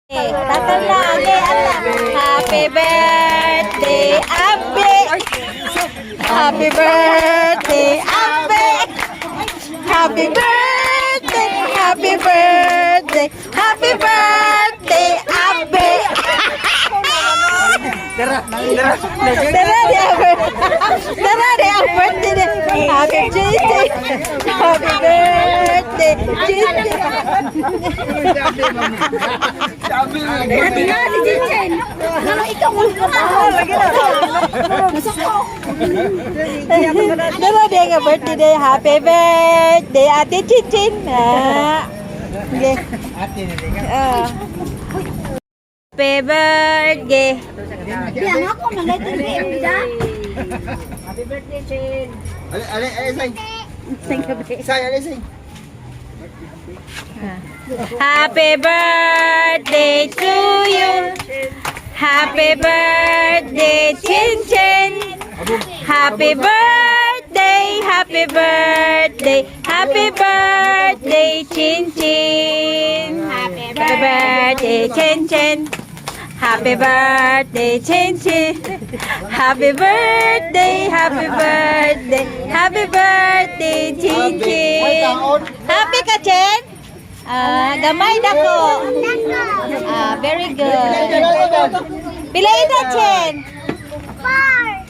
Tatanda, Happy birthday, Abby! Happy birthday, Abby! Happy birthday, happy birthday, happy birthday, Abby! Dara di ang birthday. Happy birthday. Happy birthday. Sabi nga si Jinjen. Ano ikaw mo Dara di ang birthday. Happy birthday, Ate Chinchin. Okay. Happy birthday. Diyan ako manlitin din dia. Happy birthday, Chin. Ale, say. Say, ale, say. Happy birthday to you. Happy birthday, Chin Chin. Happy birthday, happy birthday, happy birthday, Chin Chin. Happy birthday, Chin Chin. Happy birthday, Chin Chin. Happy birthday, happy birthday, happy birthday, Chin Chin. Happy ka, Chin? Gamay dako. Very good. Pilay na, Chin.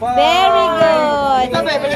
Very good. Ito, may pala